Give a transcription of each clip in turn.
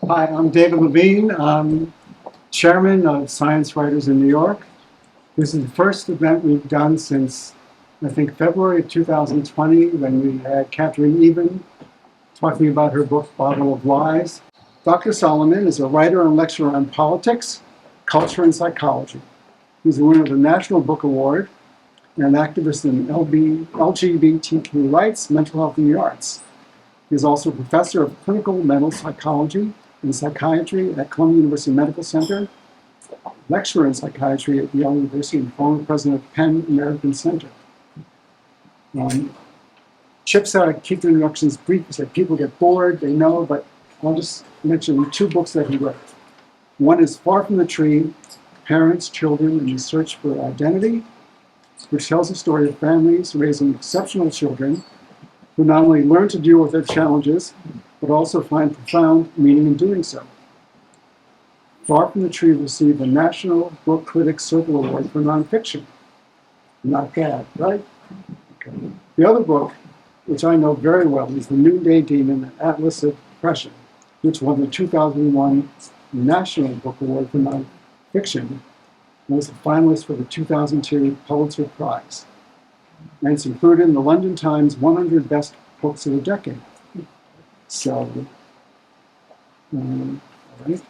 Hi, I'm David Levine. I'm chairman of Science Writers in New York. This is the first event we've done since, I think, February of 2020, when we had Catherine Eben talking about her book, Bottle of Lies. Dr. Solomon is a writer and lecturer on politics, culture, and psychology. He's the winner of the National Book Award and an activist in LGBTQ rights, mental health, and the arts. He's also a professor of clinical mental psychology and psychiatry at Columbia University Medical Center, lecturer in psychiatry at Yale University, and former president of Penn American Center. Chip said I'd keep the introductions brief. He said people get bored, they know, but I'll just mention two books that he wrote. One is Far from the Tree, Parents, Children, and the Search for Identity, which tells the story of families raising exceptional children who not only learn to deal with their challenges, but also find profound meaning in doing so. Far from the Tree received the National Book Critics Circle Award for nonfiction. Not bad, right? Okay. The other book, which I know very well, is The Noonday Demon, An Atlas of Depression, which won the 2001 National Book Award for nonfiction and was a finalist for the 2002 Pulitzer Prize. And it's included in the London Times 100 Best Books of the Decade. So, all right.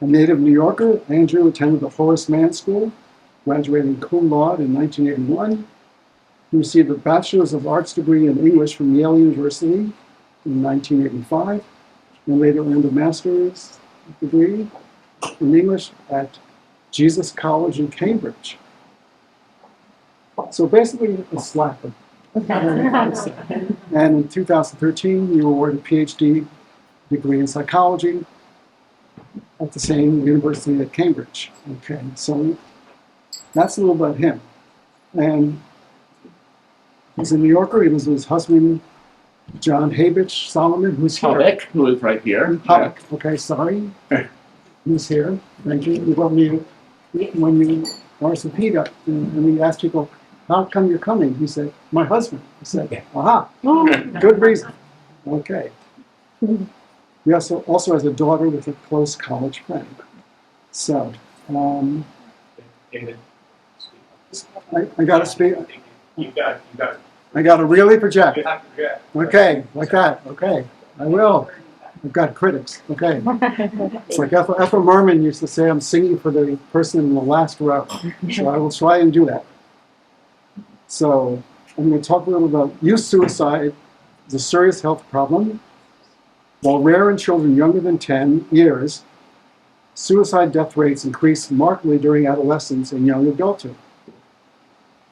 A native New Yorker, Andrew attended the Horace Mann School, graduating cum laude in 1981. He received a Bachelor's of Arts degree in English from Yale University in 1985, and later earned a master's degree in English at Jesus College in Cambridge. So basically, a slacker. And in 2013, you were awarded a PhD degree in psychology at the same university at Cambridge. Okay, so that's a little about him. And he's a New Yorker. He was with his husband, John Habich Solomon, who's here. Hubbock, who is right here. Hubbock, okay, sorry. He's here. Thank you. When you RSVP'd and we asked people, how come you're coming? He said, my husband. I said, aha, good reason. Okay. He also has a daughter with a close college friend. So, I got to speak. You got it. I got to really project. Okay, like that. Okay, I will. I've got critics. Okay. It's like Ethel Merman used to say, I'm singing for the person in the last row. So I will try and do that. So I'm going to talk a little about youth suicide is a serious health problem. While rare in children younger than 10 years, suicide death rates increase markedly during adolescence and young adulthood.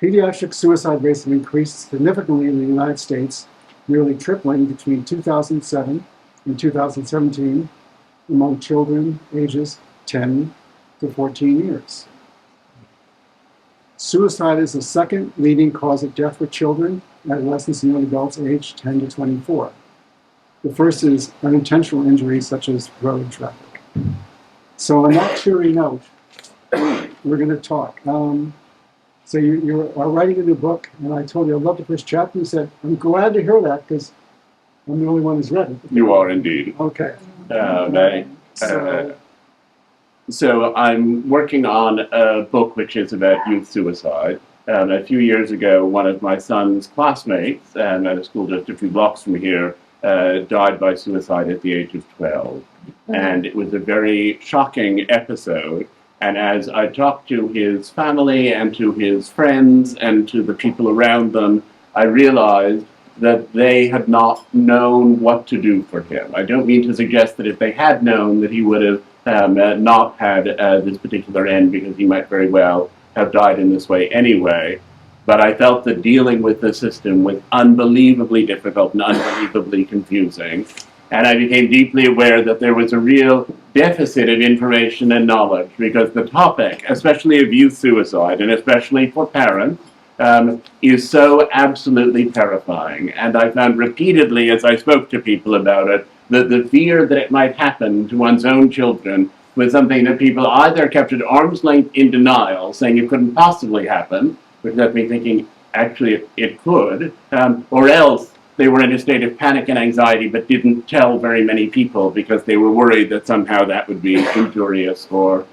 Pediatric suicide rates have increased significantly in the United States, nearly tripling between 2007 and 2017 among children ages 10 to 14 years. Suicide is the second leading cause of death for children, adolescents, and young adults aged 10 to 24. The first is unintentional injuries such as road traffic. So on that cheery note, we're going to talk. So you are writing a new book, and I told you I'd love the first chapter. You said, I'm glad to hear that because I'm the only one who's read it. You are indeed. Okay. So I'm working on a book which is about youth suicide. A few years ago, one of my son's classmates at a school just a few blocks from here died by suicide at the age of 12. And it was a very shocking episode. And as I talked to his family and to his friends and to the people around them, I realized that they had not known what to do for him. I don't mean to suggest that if they had known that he would have not had this particular end, because he might very well have died in this way anyway. But I felt that dealing with the system was unbelievably difficult and unbelievably confusing. And I became deeply aware that there was a real deficit of information and knowledge, because the topic, especially of youth suicide, and especially for parents, is so absolutely terrifying. And I found repeatedly, as I spoke to people about it, that the fear that it might happen to one's own children was something that people either kept at arm's length in denial, saying it couldn't possibly happen, which left me thinking, actually, it could, or else they were in a state of panic and anxiety, but didn't tell very many people because they were worried that somehow that would be injurious or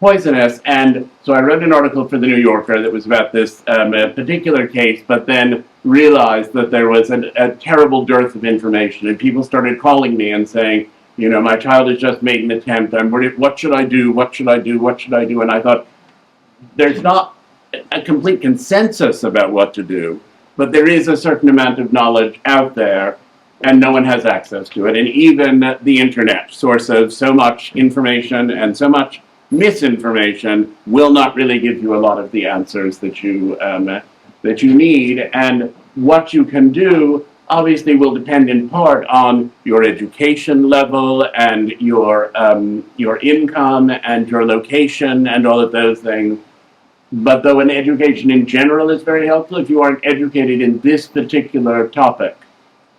poisonous. And so I wrote an article for the New Yorker that was about this particular case, but then realized that there was a terrible dearth of information, and people started calling me and saying, you know, my child has just made an attempt, I'm worried, what should I do, what should I do, what should I do? And I thought, there's not a complete consensus about what to do, but there is a certain amount of knowledge out there, and no one has access to it. And even the internet, source of so much information and so much misinformation, will not really give you a lot of the answers that you need. And what you can do obviously will depend in part on your education level and your income and your location and all of those things. But though an education in general is very helpful, if you aren't educated in this particular topic,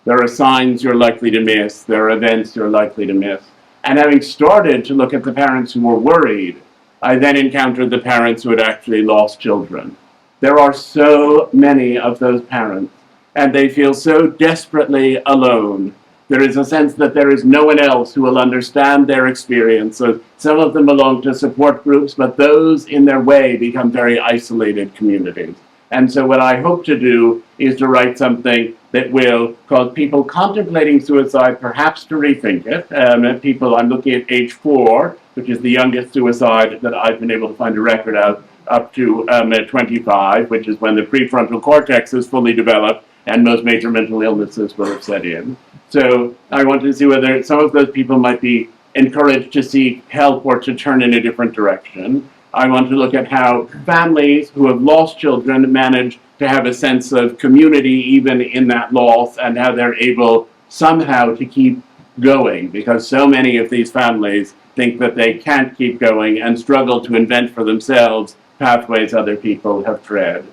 there are signs you're likely to miss, there are events you're likely to miss. And having started to look at the parents who were worried, I then encountered the parents who had actually lost children. There are so many of those parents, and they feel so desperately alone. There is a sense that there is no one else who will understand their experience. So some of them belong to support groups, but those in their way become very isolated communities. And so what I hope to do is to write something that will cause people contemplating suicide perhaps to rethink it. People, I'm looking at age 4, which is the youngest suicide that I've been able to find a record of, up to 25, which is when the prefrontal cortex is fully developed and most major mental illnesses will have set in. So I want to see whether some of those people might be encouraged to seek help or to turn in a different direction. I want to look at how families who have lost children manage to have a sense of community even in that loss, and how they're able somehow to keep going, because so many of these families think that they can't keep going and struggle to invent for themselves pathways other people have tread.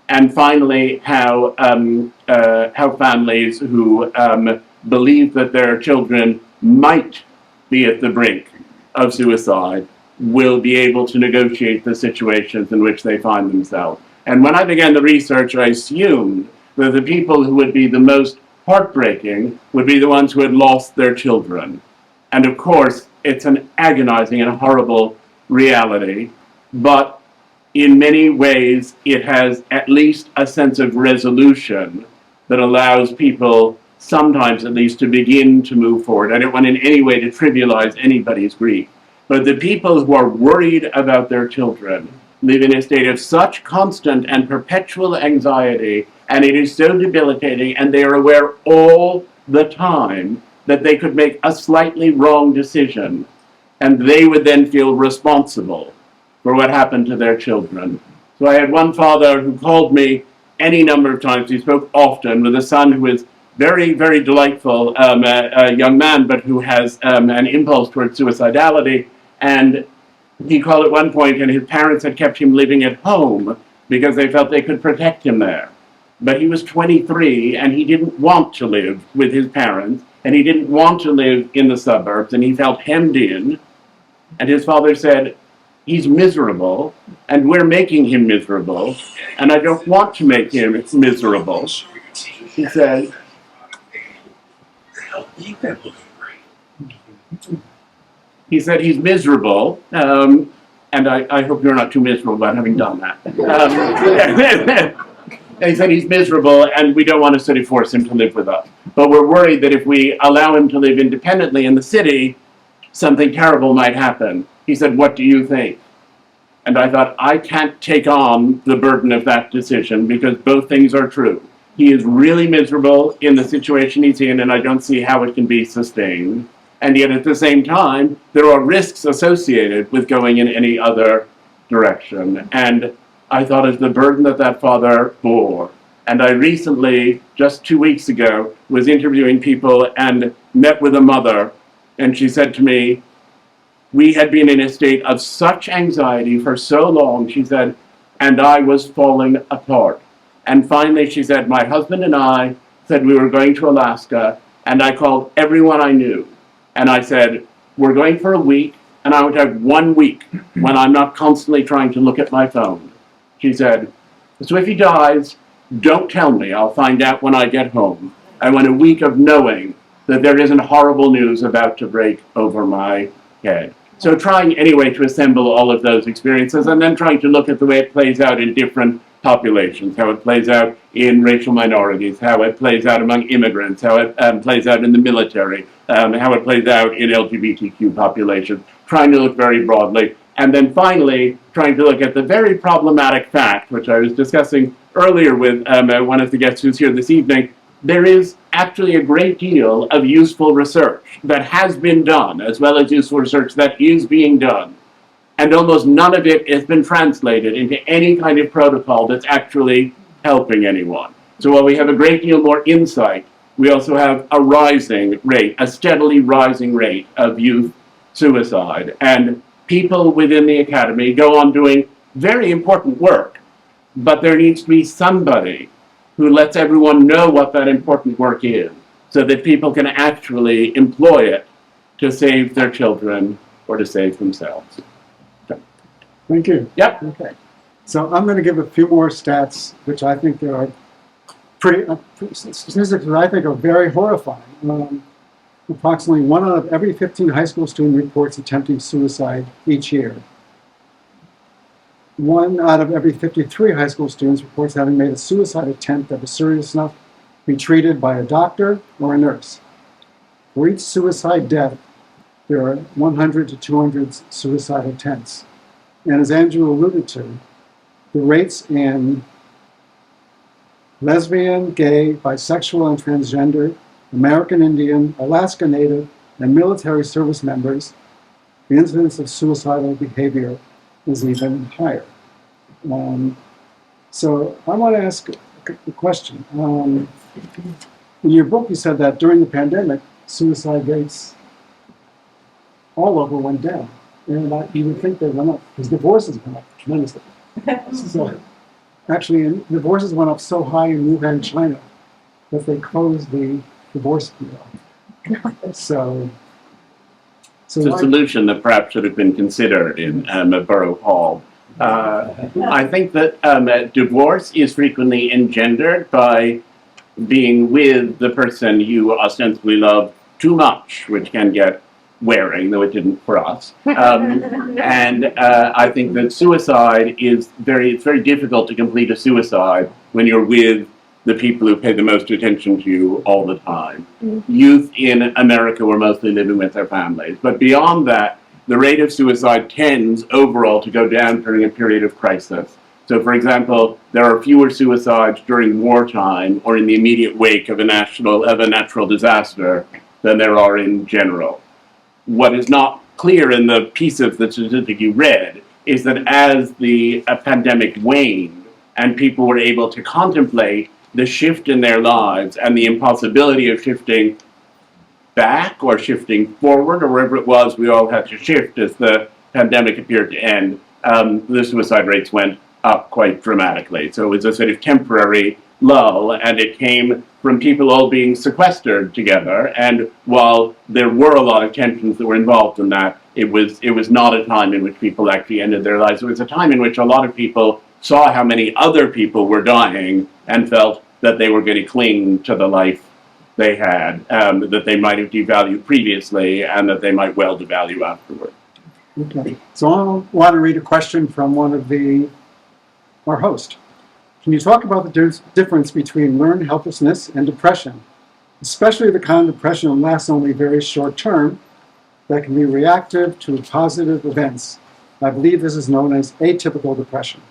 And finally, how families who believe that their children might be at the brink of suicide will be able to negotiate the situations in which they find themselves. And when I began the research, I assumed that the people who would be the most heartbreaking would be the ones who had lost their children. And of course, it's an agonizing and horrible reality, but in many ways, it has at least a sense of resolution that allows people sometimes at least to begin to move forward. I don't want in any way to trivialize anybody's grief, but the people who are worried about their children live in a state of such constant and perpetual anxiety, and it is so debilitating, and they are aware all the time that they could make a slightly wrong decision, and they would then feel responsible for what happened to their children. So I had one father who called me any number of times. He spoke often with a son who is very, very delightful, a young man, but who has an impulse towards suicidality. And he called at one point, and his parents had kept him living at home because they felt they could protect him there. But he was 23, and he didn't want to live with his parents, and he didn't want to live in the suburbs, and he felt hemmed in. And his father said, he's miserable, and we're making him miserable, and I don't want to make him miserable. He said, he's miserable, and I hope you're not too miserable about having done that. And he said he's miserable, and we don't want to sort of force him to live with us. But we're worried that if we allow him to live independently in the city, something terrible might happen. He said, what do you think? And I thought, I can't take on the burden of that decision, because both things are true. He is really miserable in the situation he's in, and I don't see how it can be sustained. And yet at the same time, there are risks associated with going in any other direction. And I thought of the burden that that father bore. And I recently, just 2 weeks ago, was interviewing people and met with a mother, and she said to me, we had been in a state of such anxiety for so long, she said, and I was falling apart. And finally, she said, my husband and I said we were going to Alaska, and I called everyone I knew. And I said, we're going for a week, and I would have 1 week when I'm not constantly trying to look at my phone. She said, so if he dies, don't tell me. I'll find out when I get home. I want a week of knowing that there isn't horrible news about to break over my head. So trying anyway to assemble all of those experiences and then trying to look at the way it plays out in different populations, how it plays out in racial minorities, how it plays out among immigrants, how it plays out in the military, how it plays out in LGBTQ populations, trying to look very broadly. And then finally, trying to look at the very problematic fact, which I was discussing earlier with one of the guests who's here this evening. There is actually a great deal of useful research that has been done, as well as useful research that is being done. And almost none of it has been translated into any kind of protocol that's actually helping anyone. So while we have a great deal more insight, we also have a rising rate, a steadily rising rate of youth suicide. And people within the academy go on doing very important work, but there needs to be somebody who lets everyone know what that important work is, so that people can actually employ it to save their children or to save themselves. Thank you. Yep. Okay. So I'm going to give a few more stats, which I think are statistics that I think are very horrifying. Approximately 1 out of every 15 high school student reports attempting suicide each year. 1 out of every 53 high school students reports having made a suicide attempt that was serious enough to be treated by a doctor or a nurse. For each suicide death, there are 100 to 200 suicide attempts. And as Andrew alluded to, the rates in lesbian, gay, bisexual, and transgender, American Indian, Alaska Native, and military service members, the incidence of suicidal behavior is even higher. So I want to ask a question. In your book, you said that during the pandemic, suicide rates all over went down. And you would think they went up, because divorces went up tremendously. So actually, divorces went up so high in Wuhan, China, that they closed the divorce bureau. So it's a solution that perhaps should have been considered in Borough Hall. I think that divorce is frequently engendered by being with the person you ostensibly love too much, which can get wearing, though it didn't for us. And I think that suicide is it's very difficult to complete a suicide when you're with the people who pay the most attention to you all the time. Youth in America were mostly living with their families. But beyond that, the rate of suicide tends overall to go down during a period of crisis. So, for example, there are fewer suicides during wartime or in the immediate wake of a natural disaster than there are in general. What is not clear in the piece of the statistic you read is that as the pandemic waned and people were able to contemplate the shift in their lives and the impossibility of shifting back or shifting forward or wherever it was we all had to shift as the pandemic appeared to end, the suicide rates went up quite dramatically. So it was a sort of temporary lull, and it came from people all being sequestered together. And while there were a lot of tensions that were involved in that, it was not a time in which people actually ended their lives. It was a time in which a lot of people saw how many other people were dying and felt that they were going to cling to the life they had, that they might have devalued previously and that they might well devalue afterward. Okay, so I want to read a question from one of our host. Can you talk about the difference between learned helplessness and depression, especially the kind of depression that lasts only very short term, that can be reactive to positive events? I believe this is known as atypical depression.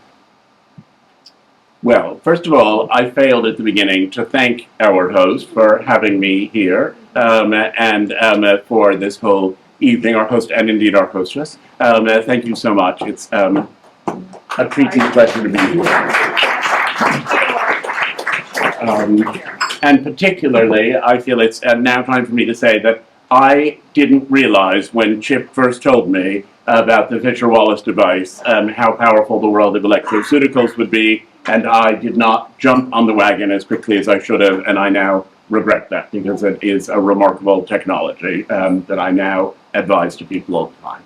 Well, first of all, I failed at the beginning to thank our host for having me here and for this whole evening, our host and indeed our hostess. Thank you so much. It's a treat and pleasure to be here. And particularly, I feel it's now time for me to say that I didn't realize when Chip first told me about the Fisher-Wallace device how powerful the world of electroceuticals would be, and I did not jump on the wagon as quickly as I should have, and I now regret that because it is a remarkable technology that I now advise to people all the time,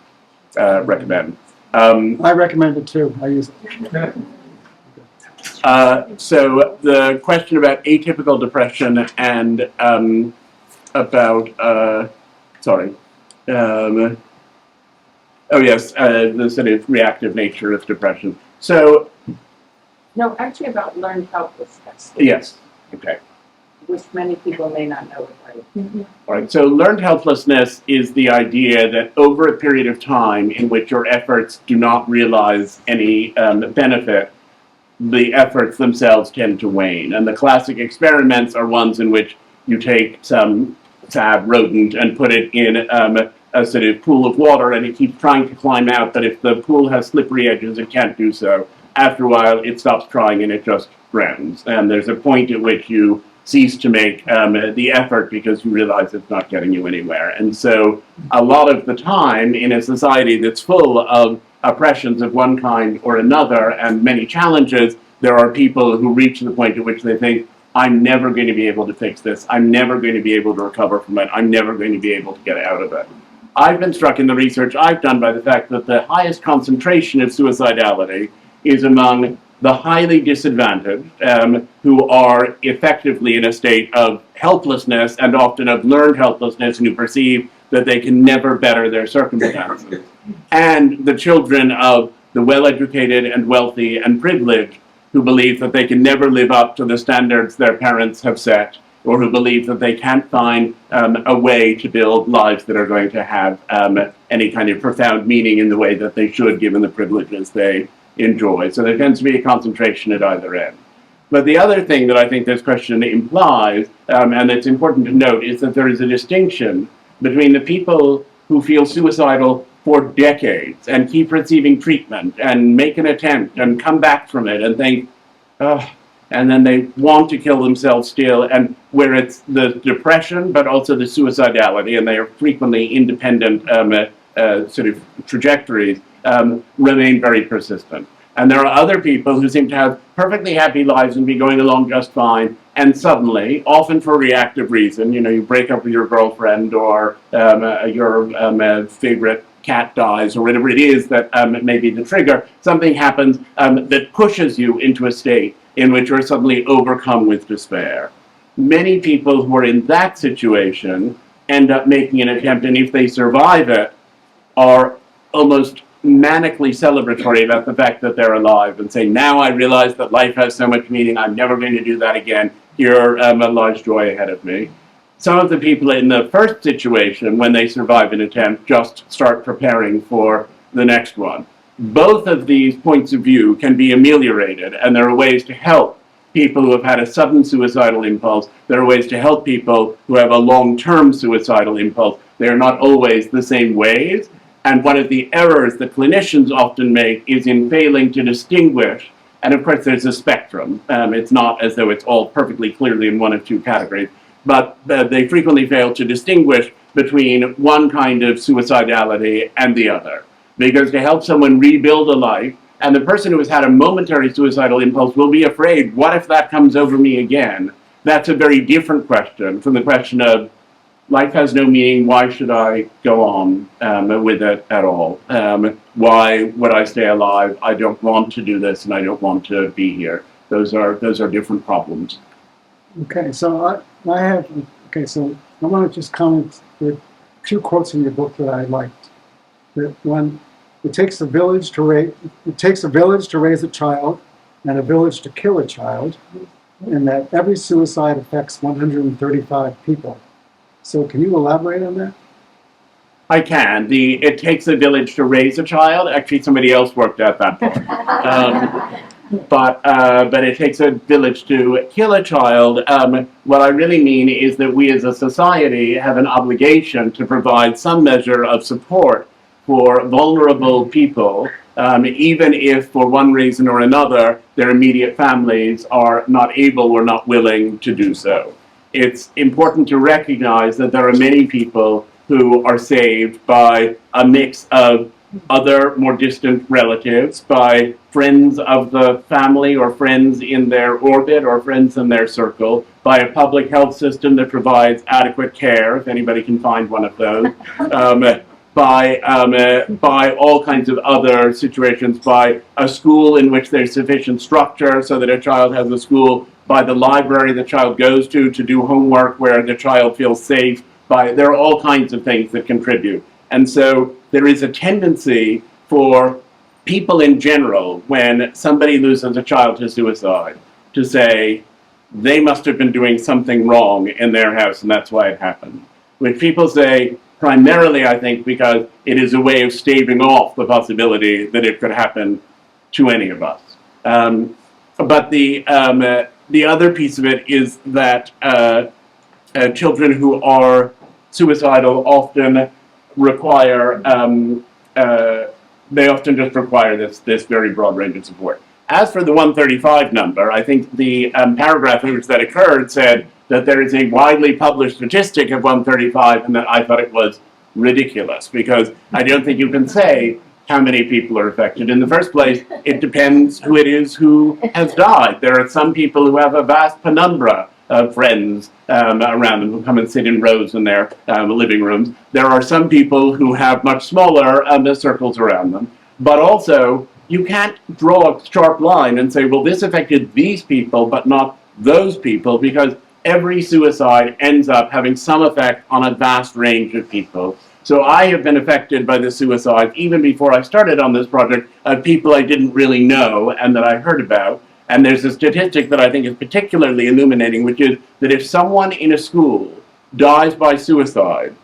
recommend. I recommend it too. I use it. So the question about atypical depression and about, oh yes, the sort of reactive nature of depression. So, No, actually about learned helplessness, yes, okay. which many people may not know about. All right, so learned helplessness is the idea that over a period of time in which your efforts do not realize any benefit, the efforts themselves tend to wane. And the classic experiments are ones in which you take some sad rodent and put it in a sort of pool of water, and it keeps trying to climb out, but if the pool has slippery edges, it can't do so. After a while, it stops trying and it just drowns. And there's a point at which you cease to make the effort because you realize it's not getting you anywhere. And so a lot of the time in a society that's full of oppressions of one kind or another and many challenges, there are people who reach the point at which they think, I'm never going to be able to fix this. I'm never going to be able to recover from it. I'm never going to be able to get out of it. I've been struck in the research I've done by the fact that the highest concentration of suicidality is among the highly disadvantaged, who are effectively in a state of helplessness and often of learned helplessness, and who perceive that they can never better their circumstances. And the children of the well-educated and wealthy and privileged, who believe that they can never live up to the standards their parents have set, or who believe that they can't find a way to build lives that are going to have any kind of profound meaning in the way that they should, given the privileges they enjoy. So there tends to be a concentration at either end. But the other thing that I think this question implies, and it's important to note, is that there is a distinction between the people who feel suicidal for decades and keep receiving treatment and make an attempt and come back from it and think, oh, and then they want to kill themselves still, and where it's the depression but also the suicidality, and they are frequently independent sort of trajectories, remain very persistent. And there are other people who seem to have perfectly happy lives and be going along just fine, and suddenly, often for a reactive reason, you break up with your girlfriend, or your favorite cat dies, or whatever it is that may be the trigger, something happens that pushes you into a state in which you're suddenly overcome with despair. Many people who are in that situation end up making an attempt, and if they survive it, are almost manically celebratory about the fact that they're alive and say, now I realize that life has so much meaning, I'm never going to do that again, here lies joy ahead of me. Some of the people in the first situation, when they survive an attempt, just start preparing for the next one. Both of these points of view can be ameliorated, and there are ways to help people who have had a sudden suicidal impulse. There are ways to help people who have a long-term suicidal impulse. They are not always the same ways, and one of the errors that clinicians often make is in failing to distinguish, and of course there's a spectrum. It's not as though it's all perfectly clearly in one of two categories, but they frequently fail to distinguish between one kind of suicidality and the other. Because to help someone rebuild a life, and the person who has had a momentary suicidal impulse will be afraid, what if that comes over me again? That's a very different question from the question of, life has no meaning, why should I go on with it at all? Why would I stay alive? I don't want to do this, and I don't want to be here. Those are different problems. Okay, so I want to just comment with two quotes in your book that I liked. One, it takes a village to raise a child, and a village to kill a child, and that every suicide affects 135 people. So can you elaborate on that? I can. It takes a village to raise a child. Actually, somebody else worked at that part. But it takes a village to kill a child. What I really mean is that we as a society have an obligation to provide some measure of support for vulnerable people, even if for one reason or another their immediate families are not able or not willing to do so. It's important to recognize that there are many people who are saved by a mix of other more distant relatives, by friends of the family or friends in their orbit or friends in their circle, by a public health system that provides adequate care, if anybody can find one of those, by all kinds of other situations, by a school in which there's sufficient structure so that a child has a school, by the library the child goes to do homework where the child feels safe, there are all kinds of things that contribute. And so there is a tendency for people in general, when somebody loses a child to suicide, to say they must have been doing something wrong in their house and that's why it happened. Which people say primarily, I think, because it is a way of staving off the possibility that it could happen to any of us. But the other piece of it is that children who are suicidal often require, they often just require this very broad range of support. As for the 135 number, I think the paragraph in which that occurred said that there is a widely published statistic of 135, and that I thought it was ridiculous, because I don't think you can say how many people are affected. In the first place, it depends who it is who has died. There are some people who have a vast penumbra of friends around them who come and sit in rows in their living rooms. There are some people who have much smaller circles around them. But also, you can't draw a sharp line and say, well, this affected these people, but not those people, because every suicide ends up having some effect on a vast range of people. So I have been affected by the suicide, even before I started on this project, of people I didn't really know and that I heard about. And there's a statistic that I think is particularly illuminating, which is that if someone in a school dies by suicide,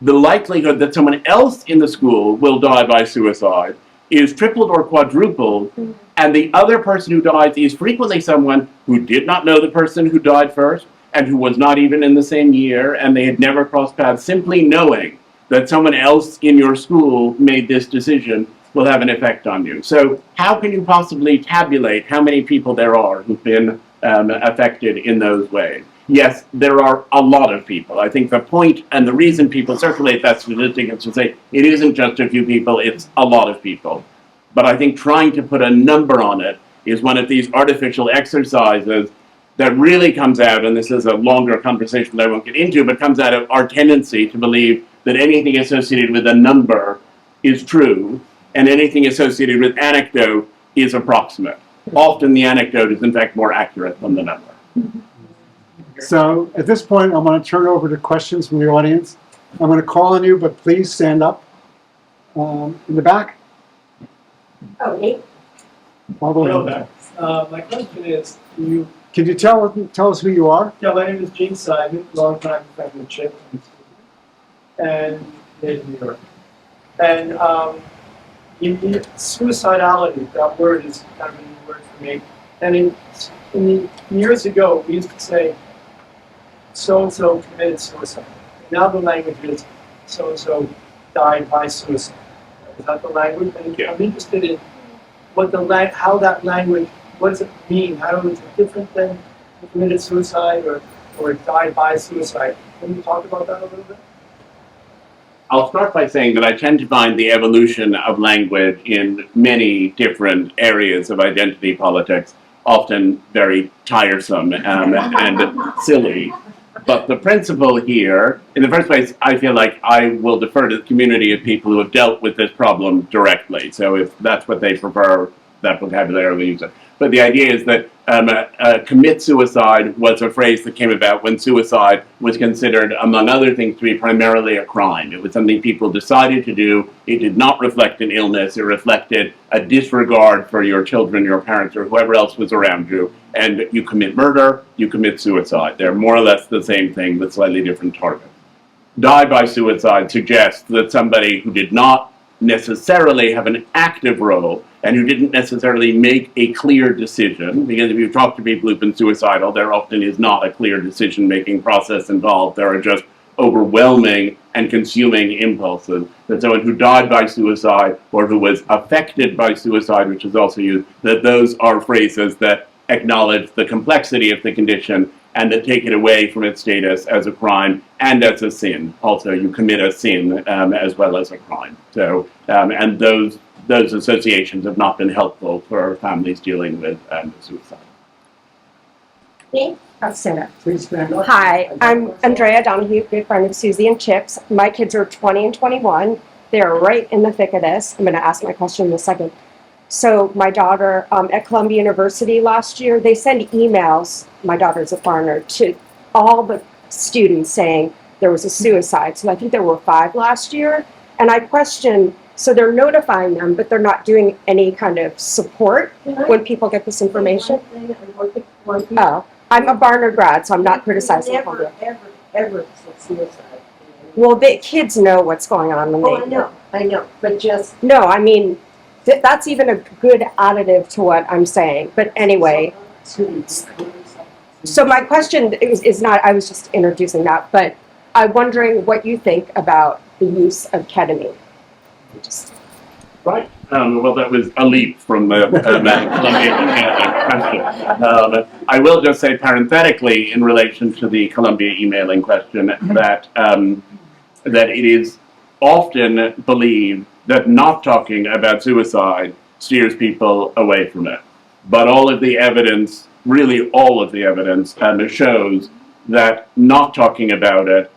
the likelihood that someone else in the school will die by suicide is tripled or quadrupled, and the other person who dies is frequently someone who did not know the person who died first, and who was not even in the same year, and they had never crossed paths. Simply knowing that someone else in your school made this decision will have an effect on you. So how can you possibly tabulate how many people there are who've been affected in those ways? Yes, there are a lot of people. I think the point and the reason people circulate that statistic is to say it isn't just a few people, it's a lot of people. But I think trying to put a number on it is one of these artificial exercises that really comes out, and this is a longer conversation that I won't get into, but comes out of our tendency to believe that anything associated with a number is true, and anything associated with anecdote is approximate. Often the anecdote is in fact more accurate than the number. So at this point, I'm going to turn over to questions from the audience. I'm going to call on you, but please stand up. In the back. Oh, Nate? All the way Hello back. there. My question is, Can you tell us who you are? yeah, my name is Gene Simon, longtime professional chip, and in New York. And suicidality, that word is kind of a new word for me. And years ago, we used to say, so-and-so committed suicide. Now the language is, so-and-so died by suicide. Is that the language? And Yeah. I'm interested in how that language, what does it mean? How is it different than committed suicide or died by suicide? Can you talk about that a little bit? I'll start by saying that I tend to find the evolution of language in many different areas of identity politics often very tiresome and silly. But the principle here, in the first place, I feel like I will defer to the community of people who have dealt with this problem directly. So if that's what they prefer, that vocabulary we use it. But the idea is that commit suicide was a phrase that came about when suicide was considered, among other things, to be primarily a crime. It was something people decided to do. It did not reflect an illness. It reflected a disregard for your children, your parents, or whoever else was around you. And you commit murder, you commit suicide. They're more or less the same thing, but slightly different targets. Die by suicide suggests that somebody who did not necessarily have an active role and who didn't necessarily make a clear decision, because if you talk to people who've been suicidal, there often is not a clear decision-making process involved. There are just overwhelming and consuming impulses. That someone who died by suicide or who was affected by suicide, which is also used, that those are phrases that acknowledge the complexity of the condition and that take it away from its status as a crime and as a sin. Also, you commit a sin as well as a crime. So, and those associations have not been helpful for families dealing with suicide. Me? Oh, Sarah. Please stand up. Hi, I'm Andrea Donahue, good friend of Susie and Chip's. My kids are 20 and 21. they're right in the thick of this. I'm going to ask my question in a second. So my daughter at Columbia University last year, they send emails, my daughter's a foreigner, to all the students saying there was a suicide. So I think there were 5 last year. And I question, so they're notifying them, but they're not doing any kind of support when people get this information? Oh, I'm a Barnard grad, so I'm not criticizing Never, ever said suicide. Well, the kids know what's going on when Oh, they... I know, but just. No, I mean, that's even a good additive to what I'm saying. But anyway, so my question is not, I was just introducing that, but I'm wondering what you think about the use of ketamine. Right. Well, that was a leap from the Columbia question. I will just say parenthetically in relation to the Columbia emailing question that that it is often believed that not talking about suicide steers people away from it. But all of the evidence, really all of the evidence, shows that not talking about it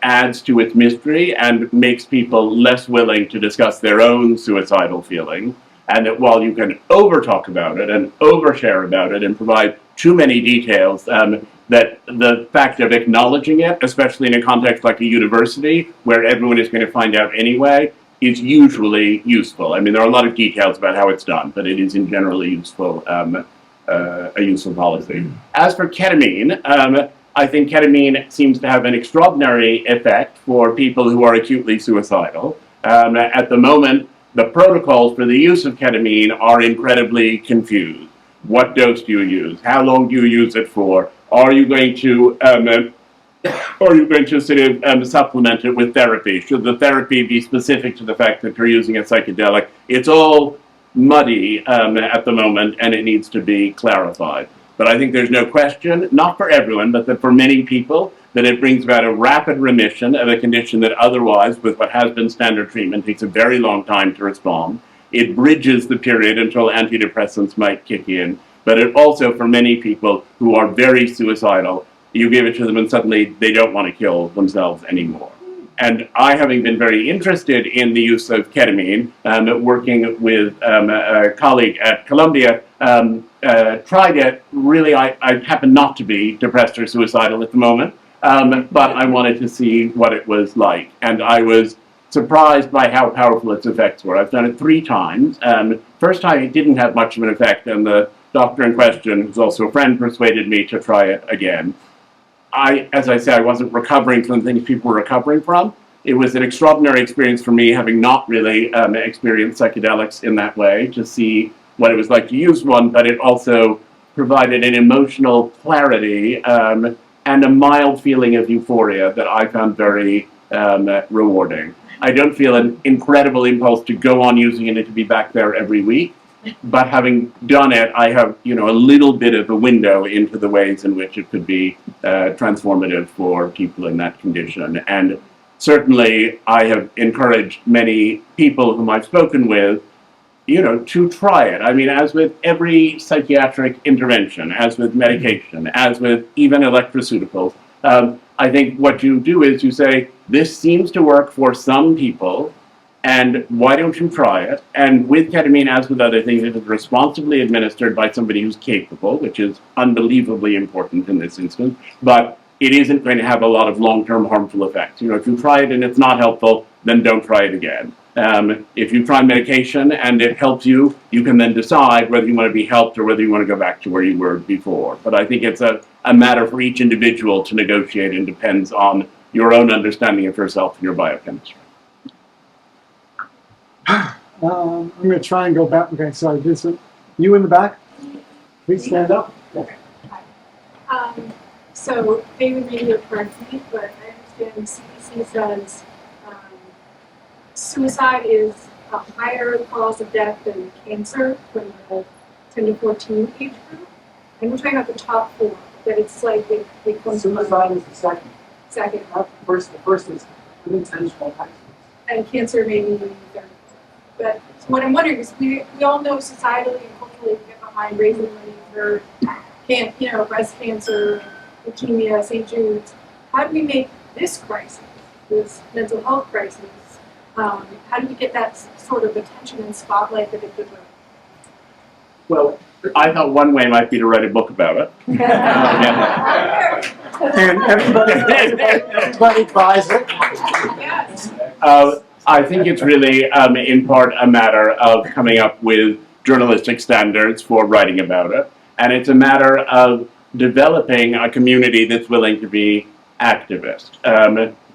adds to its mystery and makes people less willing to discuss their own suicidal feeling. And that while you can over-talk about it and overshare about it and provide too many details, that the fact of acknowledging it, especially in a context like a university, where everyone is going to find out anyway, is usually useful. I mean, there are a lot of details about how it's done, but it is in generally useful, a useful policy. As for ketamine, I think ketamine seems to have an extraordinary effect for people who are acutely suicidal. At the moment, the protocols for the use of ketamine are incredibly confused. What dose do you use? How long do you use it for? Are you going to sort of supplement it with therapy? Should the therapy be specific to the fact that you're using a psychedelic? It's all muddy at the moment, and it needs to be clarified. But I think there's no question, not for everyone, but that for many people, that it brings about a rapid remission of a condition that otherwise, with what has been standard treatment, takes a very long time to respond. It bridges the period until antidepressants might kick in. But it also, for many people who are very suicidal, you give it to them and suddenly they don't want to kill themselves anymore. And I, having been very interested in the use of ketamine, working with a colleague at Columbia, tried it. Really, I happen not to be depressed or suicidal at the moment, but I wanted to see what it was like. And I was surprised by how powerful its effects were. I've done it 3 times. First time it didn't have much of an effect, and the doctor in question, who's also a friend, persuaded me to try it again. As I say, I wasn't recovering from the things people were recovering from. It was an extraordinary experience for me, having not really experienced psychedelics in that way, to see what it was like to use one, but it also provided an emotional clarity and a mild feeling of euphoria that I found very rewarding. I don't feel an incredible impulse to go on using it and to be back there every week, but having done it, I have, a little bit of a window into the ways in which it could be transformative for people in that condition. And certainly, I have encouraged many people whom I've spoken with, to try it. I mean, as with every psychiatric intervention, as with medication, as with even electroceuticals, I think what you do is you say, this seems to work for some people, and why don't you try it? And with ketamine, as with other things, it is responsibly administered by somebody who's capable, which is unbelievably important in this instance, but it isn't going to have a lot of long-term harmful effects. If you try it and it's not helpful, then don't try it again. If you try medication and it helps you, you can then decide whether you want to be helped or whether you want to go back to where you were before. But I think it's a matter for each individual to negotiate, and depends on your own understanding of yourself and your biochemistry. I'm going to try and go back. Okay, sorry. You in the back? Please stand up. So maybe you're correct me, but I understand the CDC says suicide is a higher cause of death than cancer for the 10 to 14 age group. And we're talking about the top 4, that it's like they come Suicide is the second. second, Not the first. The first is unintentional accidents. and cancer maybe the third. But so what I'm wondering is, we all know societally and culturally we get behind raising money for breast cancer, leukemia, St. Jude's. How do we make this crisis, this mental health crisis, How do we get that sort of attention and spotlight in a good way? Well, I thought one way might be to write a book about it. And everybody buys it. Yes. I think it's really, in part, a matter of coming up with journalistic standards for writing about it. And it's a matter of developing a community that's willing to be activist.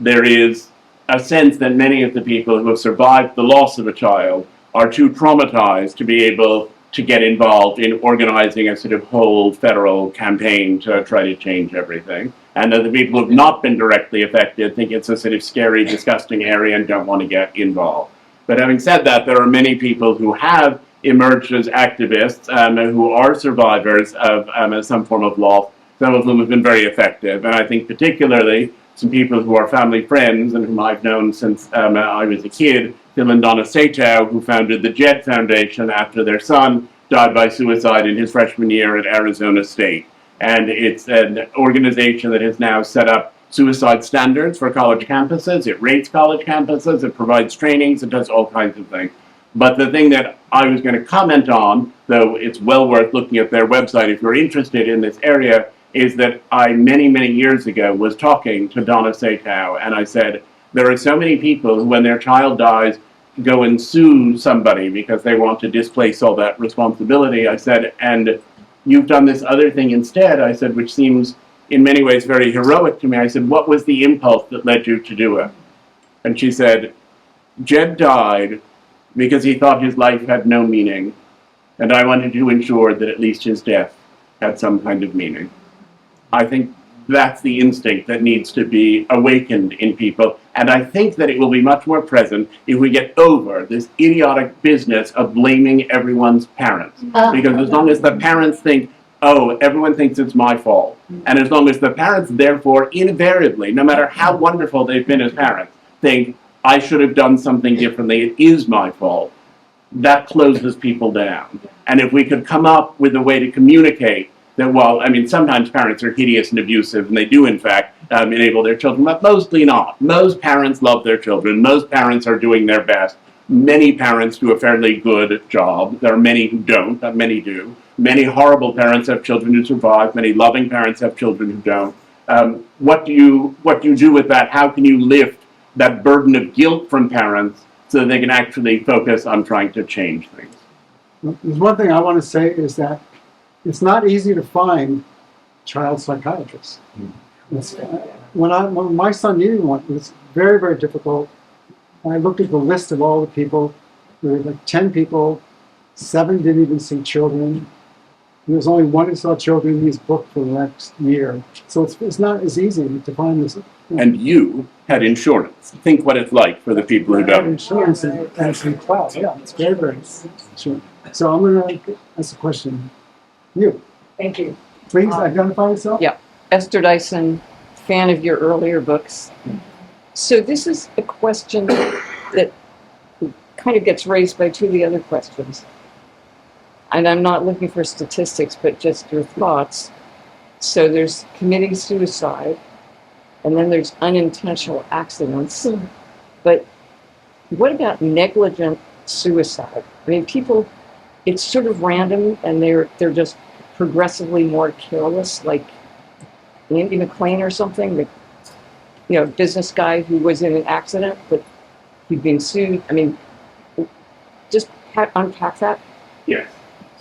There is a sense that many of the people who have survived the loss of a child are too traumatized to be able to get involved in organizing a sort of whole federal campaign to try to change everything. And that the people who have not been directly affected think it's a sort of scary, disgusting area and don't want to get involved. But having said that, there are many people who have emerged as activists who are survivors of some form of loss, some of whom have been very effective. And I think particularly some people who are family friends and whom I've known since I was a kid, Phil and Donna Sato, who founded the JED Foundation after their son died by suicide in his freshman year at Arizona State. And it's an organization that has now set up suicide standards for college campuses. It rates college campuses, it provides trainings, it does all kinds of things. But the thing that I was going to comment on, though it's well worth looking at their website if you're interested in this area, is that I, many, many years ago, was talking to Donna Sato, and I said, there are so many people who, when their child dies, go and sue somebody because they want to displace all that responsibility. I said, and you've done this other thing instead, I said, which seems in many ways very heroic to me. I said, what was the impulse that led you to do it? And she said, Jed died because he thought his life had no meaning, and I wanted to ensure that at least his death had some kind of meaning. I think that's the instinct that needs to be awakened in people, and I think that it will be much more present if we get over this idiotic business of blaming everyone's parents. Because as long as the parents think, oh, everyone thinks it's my fault, and as long as the parents therefore invariably, no matter how wonderful they've been as parents, think, I should have done something differently, it is my fault, that closes people down. And if we could come up with a way to communicate that, well, I mean, sometimes parents are hideous and abusive, and they do, in fact, enable their children, but mostly not. Most parents love their children. Most parents are doing their best. Many parents do a fairly good job. There are many who don't, but many do. Many horrible parents have children who survive. Many loving parents have children who don't. What do you do with that? How can you lift that burden of guilt from parents so that they can actually focus on trying to change things? There's one thing I want to say is that it's not easy to find child psychiatrists. When my son needed one, it was very, very difficult. I looked at the list of all the people. There were like 10 people. 7 didn't even see children. There was only one who saw children in his book for the next year. So it's not as easy to find this. And you had insurance. Think what it's like for the people who don't. Insurance and some class. Yeah, it's very, very sure. So I'm going to ask a question. You. Thank you. Please identify yourself. Yeah. Esther Dyson, fan of your earlier books. So this is a question that kind of gets raised by two of the other questions. And I'm not looking for statistics, but just your thoughts. So there's committing suicide, and then there's unintentional accidents. But what about negligent suicide? I mean, people, it's sort of random, and they're just progressively more careless, like Andy McLean or something, the business guy who was in an accident, but he'd been sued. I mean, just unpack that. Yes.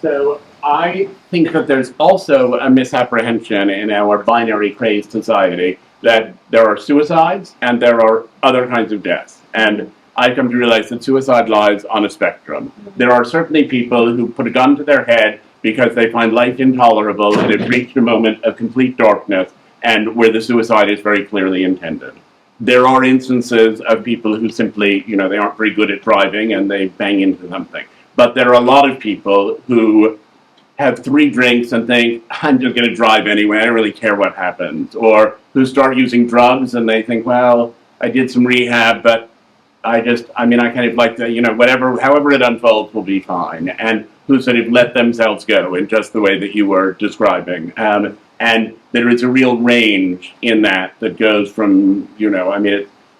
So I think that there's also a misapprehension in our binary crazed society that there are suicides and there are other kinds of deaths. And I come to realize that suicide lies on a spectrum. There are certainly people who put a gun to their head because they find life intolerable and have reached a moment of complete darkness and where the suicide is very clearly intended. There are instances of people who simply, they aren't very good at driving and they bang into something. But there are a lot of people who have 3 drinks and think, I'm just going to drive anyway, I don't really care what happens. Or who start using drugs and they think, well, I did some rehab, but I kind of like to, however it unfolds will be fine. And who sort of let themselves go in just the way that you were describing. And there is a real range in that goes from,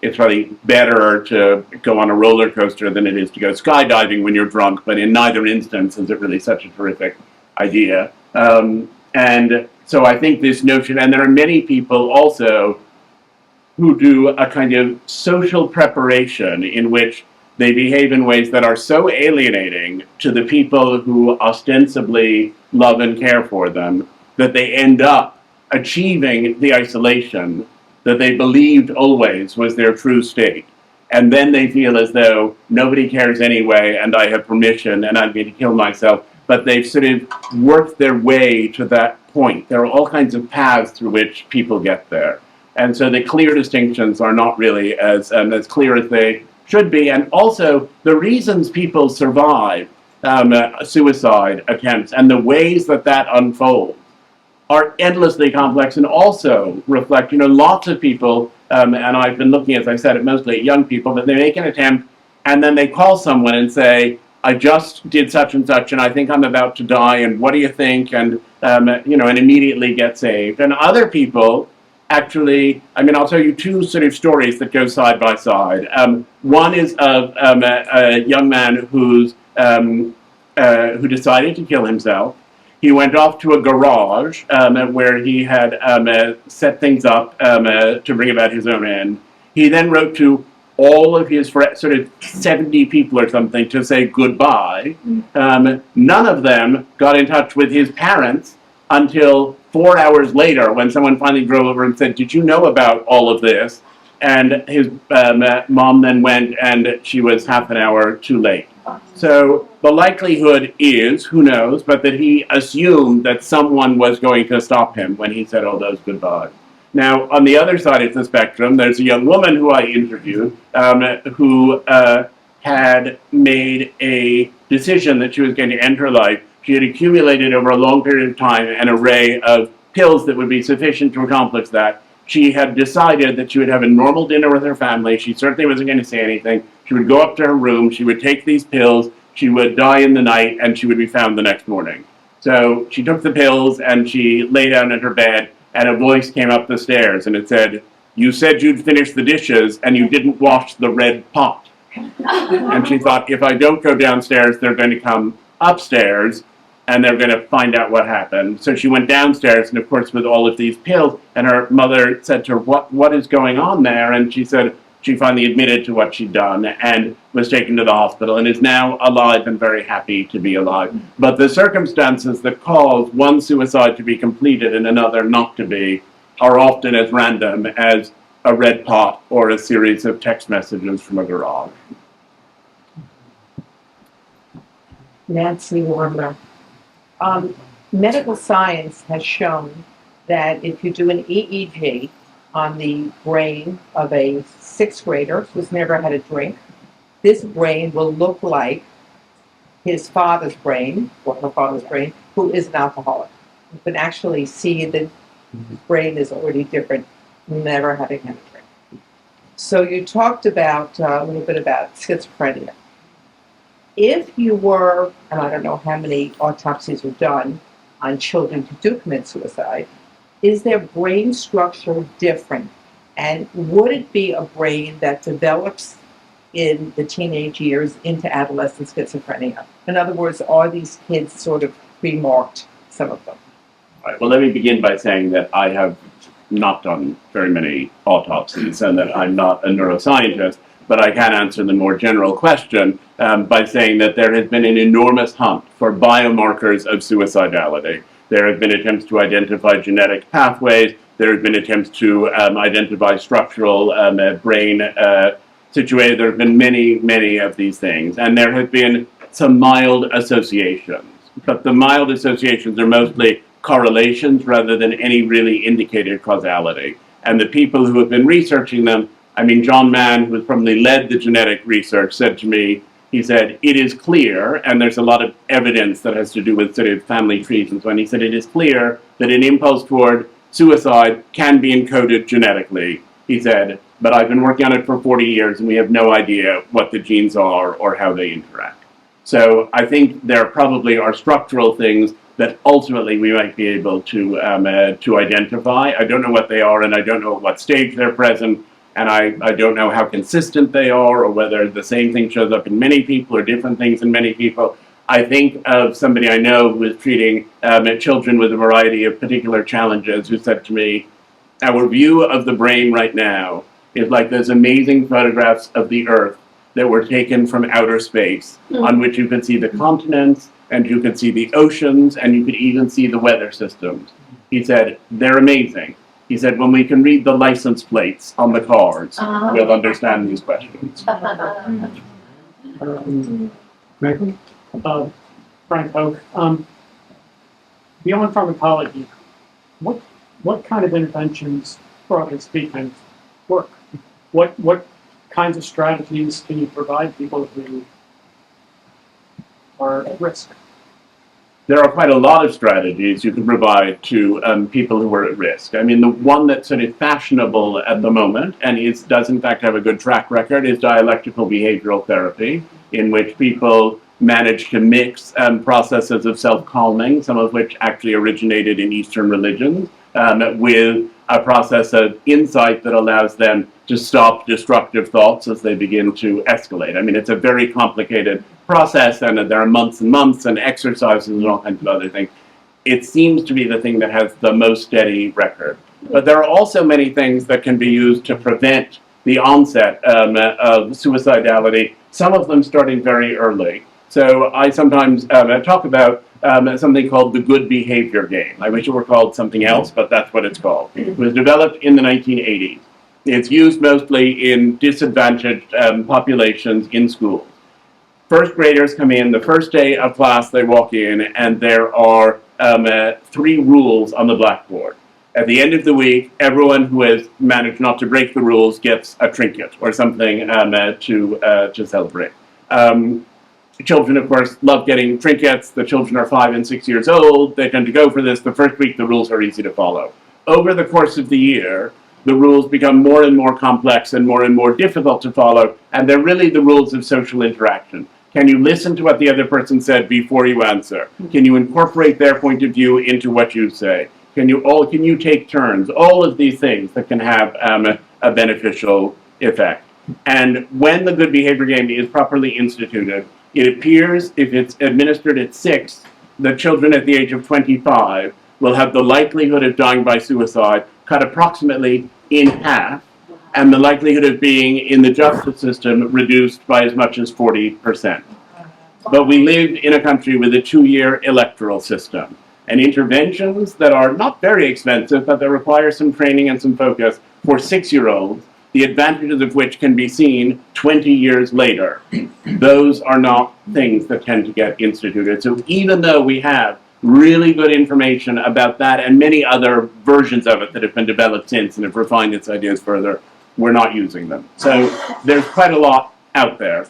it's probably better to go on a roller coaster than it is to go skydiving when you're drunk, but in neither instance is it really such a terrific idea. And so I think this notion, and there are many people also who do a kind of social preparation in which they behave in ways that are so alienating to the people who ostensibly love and care for them that they end up achieving the isolation that they believed always was their true state. And then they feel as though nobody cares anyway, and I have permission, and I'm going to kill myself. But they've sort of worked their way to that point. There are all kinds of paths through which people get there. And so the clear distinctions are not really as clear as they should be. And also, the reasons people survive suicide attempts and the ways that that unfolds are endlessly complex and also reflect, lots of people, and I've been looking, as I said, at mostly at young people, but they make an attempt and then they call someone and say, I just did such and such and I think I'm about to die and what do you think? And, and immediately get saved. And other people actually, I'll tell you two sort of stories that go side by side. One is of a young man who decided to kill himself. He went off to a garage where he had set things up to bring about his own end. He then wrote to all of his sort of 70 people or something to say goodbye. None of them got in touch with his parents until 4 hours later when someone finally drove over and said, did you know about all of this? And his mom then went and she was half an hour too late. So the likelihood is, who knows, but that he assumed that someone was going to stop him when he said all those goodbyes. Now, on the other side of the spectrum, there's a young woman who I interviewed who had made a decision that she was going to end her life. She had accumulated over a long period of time an array of pills that would be sufficient to accomplish that. She had decided that she would have a normal dinner with her family. She certainly wasn't going to say anything. She would go up to her room, she would take these pills, she would die in the night, and she would be found the next morning. So she took the pills and she lay down in her bed, and a voice came up the stairs and it said, you said you'd finish the dishes and you didn't wash the red pot. And she thought, if I don't go downstairs, they're going to come upstairs and they're going to find out what happened. So she went downstairs, and of course with all of these pills, and her mother said to her, what is going on there? And she said she finally admitted to what she'd done and was taken to the hospital and is now alive and very happy to be alive. But the circumstances that cause one suicide to be completed and another not to be are often as random as a red pot or a series of text messages from a garage. Nancy Warmler. Medical science has shown that if you do an EEG on the brain of a sixth grader who's never had a drink, this brain will look like his father's brain, or her father's brain, who is an alcoholic. You can actually see that his brain is already different, never having had a drink. So you talked about a little bit about schizophrenia. If you were, and I don't know how many autopsies were done on children who do commit suicide, is their brain structure different? And would it be a brain that develops in the teenage years into adolescent schizophrenia? In other words, are these kids sort of pre-marked, some of them? All right, well, let me begin by saying that I have not done very many autopsies and that I'm not a neuroscientist, but I can answer the more general question by saying that there has been an enormous hunt for biomarkers of suicidality. There have been attempts to identify genetic pathways. There have been attempts to identify structural brain situations. There have been many, many of these things. And there have been some mild associations. But the mild associations are mostly correlations rather than any really indicated causality. And the people who have been researching them, John Mann, who probably led the genetic research, said to me, he said, it is clear, and there's a lot of evidence that has to do with sort of family trees and so on. He said, it is clear that an impulse toward suicide can be encoded genetically. He said, but I've been working on it for 40 years and we have no idea what the genes are or how they interact. So I think there probably are structural things that ultimately we might be able to identify. I don't know what they are and I don't know at what stage they're present. and I don't know how consistent they are or whether the same thing shows up in many people or different things in many people. I think of somebody I know who is treating children with a variety of particular challenges who said to me, our view of the brain right now is like those amazing photographs of the Earth that were taken from outer space, on which you could see the continents, and you could see the oceans, and you could even see the weather systems. He said, they're amazing. He said, when we can read the license plates on the cars, we'll understand these questions. Michael? Frank Hoke. Beyond pharmacology, what kind of interventions, broadly speaking, work? What kinds of strategies can you provide people who are at risk? There are quite a lot of strategies you can provide to people who are at risk. I mean, the one that's sort of fashionable at the moment, and does in fact have a good track record, is dialectical behavioral therapy, in which people manage to mix processes of self-calming, some of which actually originated in Eastern religions, with a process of insight that allows them to stop destructive thoughts as they begin to escalate. I mean, it's a very complicated process, and there are months and months and exercises and all kinds of other things. It seems to be the thing that has the most steady record. But there are also many things that can be used to prevent the onset of suicidality, some of them starting very early. So I sometimes talk about something called the good behavior game. I wish it were called something else, but that's what it's called. It was developed in the 1980s. It's used mostly in disadvantaged populations in schools. First graders come in, the first day of class they walk in, and there are 3 rules on the blackboard. At the end of the week, everyone who has managed not to break the rules gets a trinket or something to celebrate. Children, of course, love getting trinkets. The children are 5 and 6 years old. They tend to go for this. The first week, the rules are easy to follow. Over the course of the year, the rules become more and more complex and more difficult to follow, and they're really the rules of social interaction. Can you listen to what the other person said before you answer? Can you incorporate their point of view into what you say? Can you take turns? All of these things that can have a beneficial effect. And when the good behavior game is properly instituted, it appears, if it's administered at 6, the children at the age of 25 will have the likelihood of dying by suicide cut approximately in half, and the likelihood of being in the justice system reduced by as much as 40%. But we live in a country with a 2-year electoral system, and interventions that are not very expensive, but that require some training and some focus for 6-year-olds, the advantages of which can be seen 20 years later. Those are not things that tend to get instituted. So even though we have really good information about that and many other versions of it that have been developed since and have refined its ideas further, we're not using them. So there's quite a lot out there.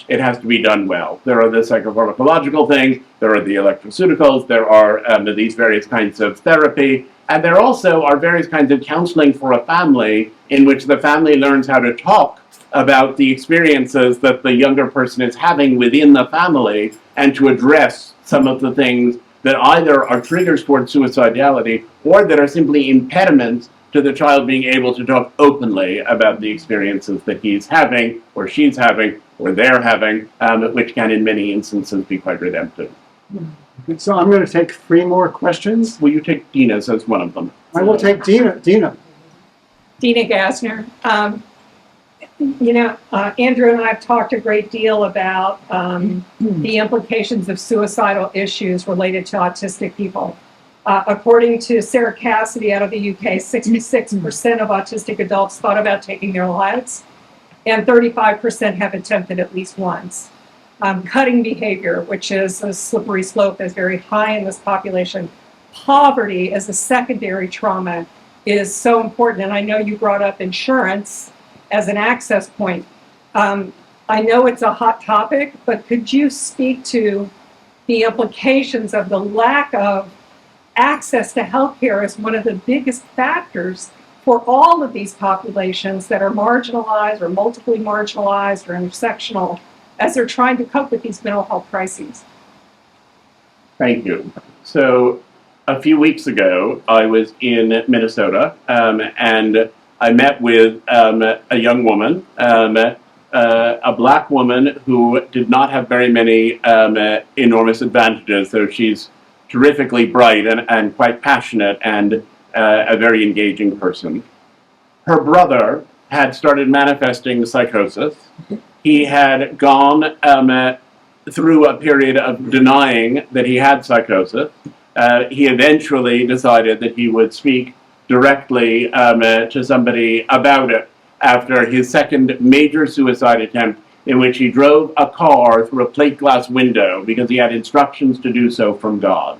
It has to be done well. There are the psychopharmacological things, there are the electroceuticals, there are these various kinds of therapy, and there also are various kinds of counseling for a family in which the family learns how to talk about the experiences that the younger person is having within the family and to address some of the things that either are triggers towards suicidality or that are simply impediments to the child being able to talk openly about the experiences that he's having or she's having or they're having, which can in many instances be quite redemptive. So I'm going to take 3 more questions. Will you take Dina's as one of them? I will take Dina. Dina Gassner. Andrew and I have talked a great deal about the implications of suicidal issues related to autistic people. According to Sarah Cassidy out of the UK, 66% of autistic adults thought about taking their lives, and 35% have attempted at least once. Cutting behavior, which is a slippery slope, is very high in this population. Poverty as a secondary trauma is so important, and I know you brought up insurance as an access point. I know it's a hot topic, but could you speak to the implications of the lack of access to healthcare as one of the biggest factors for all of these populations that are marginalized or multiply marginalized or intersectional as they're trying to cope with these mental health crises? Thank you. So a few weeks ago, I was in Minnesota, and I met with a young woman, a black woman who did not have very many enormous advantages. So she's terrifically bright and quite passionate and a very engaging person. Her brother had started manifesting psychosis. He had gone through a period of denying that he had psychosis. He eventually decided that he would speak directly to somebody about it after his second major suicide attempt, in which he drove a car through a plate glass window because he had instructions to do so from God.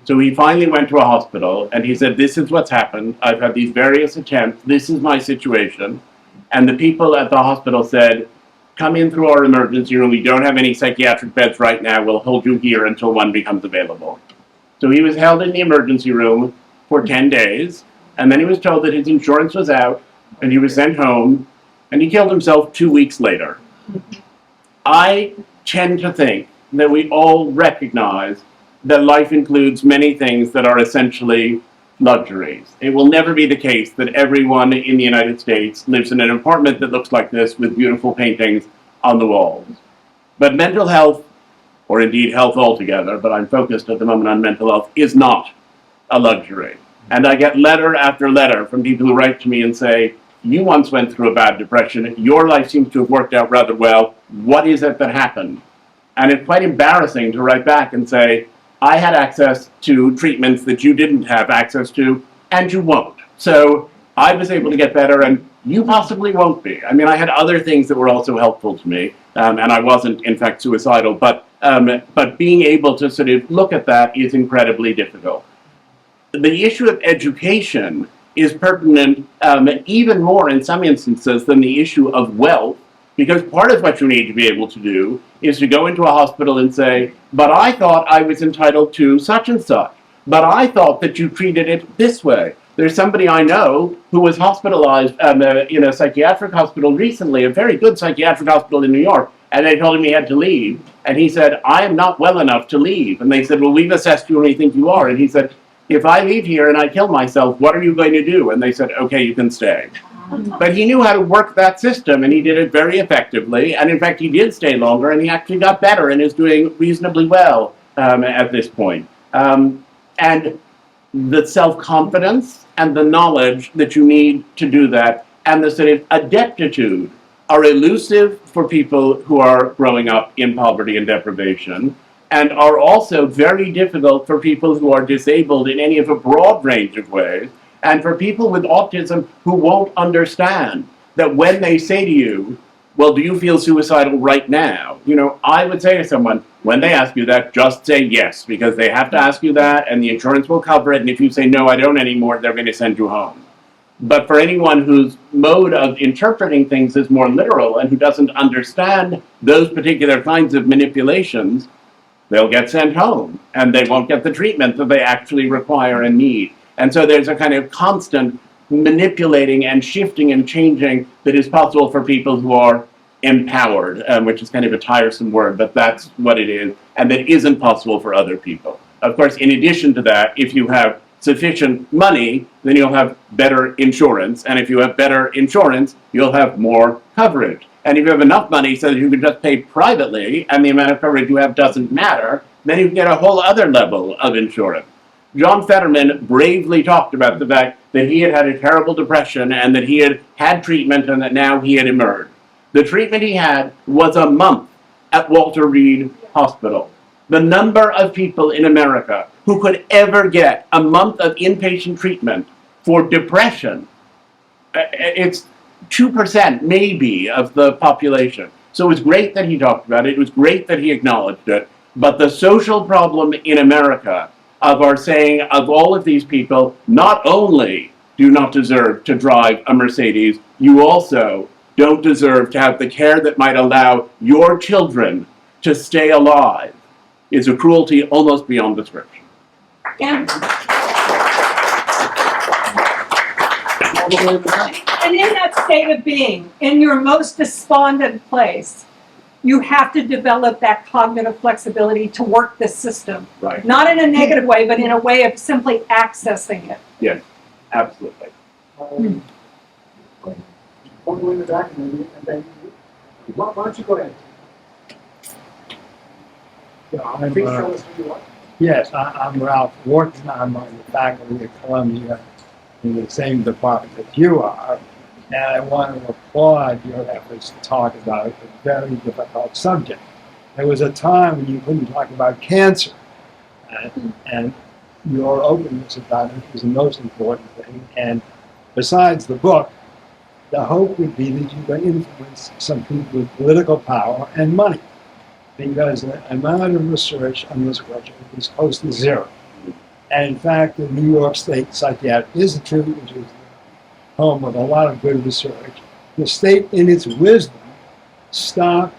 So he finally went to a hospital and he said, this is what's happened. I've had these various attempts. This is my situation. And the people at the hospital said, come in through our emergency room. We don't have any psychiatric beds right now. We'll hold you here until one becomes available. So he was held in the emergency room for 10 days. And then he was told that his insurance was out and he was sent home, and he killed himself 2 weeks later. I tend to think that we all recognize that life includes many things that are essentially luxuries. It will never be the case that everyone in the United States lives in an apartment that looks like this with beautiful paintings on the walls. But mental health, or indeed health altogether, but I'm focused at the moment on mental health, is not a luxury. And I get letter after letter from people who write to me and say, you once went through a bad depression, your life seems to have worked out rather well, what is it that happened? And it's quite embarrassing to write back and say, I had access to treatments that you didn't have access to, and you won't. So I was able to get better, and you possibly won't be. I mean, I had other things that were also helpful to me, and I wasn't, in fact, suicidal, but being able to sort of look at that is incredibly difficult. The issue of education is pertinent even more in some instances than the issue of wealth, because part of what you need to be able to do is to go into a hospital and say, but I thought I was entitled to such and such, but I thought that you treated it this way. There's somebody I know who was hospitalized in a psychiatric hospital recently, a very good psychiatric hospital in New York, and they told him he had to leave. And he said, I am not well enough to leave. And they said, well, we've assessed you and we think you are. And he said, if I leave here and I kill myself, what are you going to do? And they said, okay, you can stay. But he knew how to work that system, and he did it very effectively. And in fact, he did stay longer, and he actually got better and is doing reasonably well at this point. And the self-confidence and the knowledge that you need to do that, and the sort of adeptitude, are elusive for people who are growing up in poverty and deprivation, and are also very difficult for people who are disabled in any of a broad range of ways, and for people with autism who won't understand that when they say to you, well, do you feel suicidal right now? You know, I would say to someone, when they ask you that, just say yes, because they have to ask you that, and the insurance will cover it, and if you say, no, I don't anymore, they're going to send you home. But for anyone whose mode of interpreting things is more literal and who doesn't understand those particular kinds of manipulations, they'll get sent home, and they won't get the treatment that they actually require and need. And so there's a kind of constant manipulating and shifting and changing that is possible for people who are empowered, which is kind of a tiresome word, but that's what it is, and that isn't possible for other people. Of course, in addition to that, if you have sufficient money, then you'll have better insurance, and if you have better insurance, you'll have more coverage. And if you have enough money so that you can just pay privately, and the amount of coverage you have doesn't matter, then you can get a whole other level of insurance. John Fetterman bravely talked about the fact that he had had a terrible depression and that he had had treatment and that now he had emerged. The treatment he had was a month at Walter Reed Hospital. The number of people in America who could ever get a month of inpatient treatment for depression, it's 2% maybe of the population. So it was great that he talked about it. It was great that he acknowledged it. But the social problem in America of our saying of all of these people, not only do you not deserve to drive a Mercedes, you also don't deserve to have the care that might allow your children to stay alive, is a cruelty almost beyond description. And in that state of being, in your most despondent place, you have to develop that cognitive flexibility to work the system. Right. Not in a negative way, but in a way of simply accessing it. Yes, absolutely. One go in the back and then why don't you go ahead? Yeah, Please tell us who you are. yes, I'm Ralph Wharton. I'm on the faculty at Columbia in the same department that you are. And I want to applaud your efforts to talk about a very difficult subject. There was a time when you couldn't talk about cancer. And your openness about it is the most important thing. And besides the book, the hope would be that you can influence some people with political power and money. Because the amount of research on this question is close to zero. And in fact, the New York State Psychiatric Institute, which is home of a lot of good research, the state, in its wisdom, stopped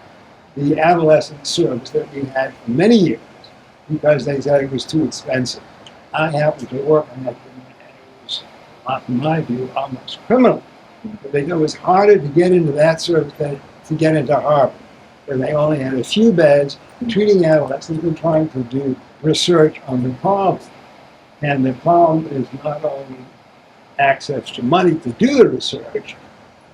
the adolescent service that we had for many years because they said it was too expensive. I happened to work on that thing, and it was, in my view, almost criminal. It was harder to get into that service than to get into Harvard, where they only had a few beds treating adolescents and trying to do research on the problem. And the problem is not only access to money to do the research,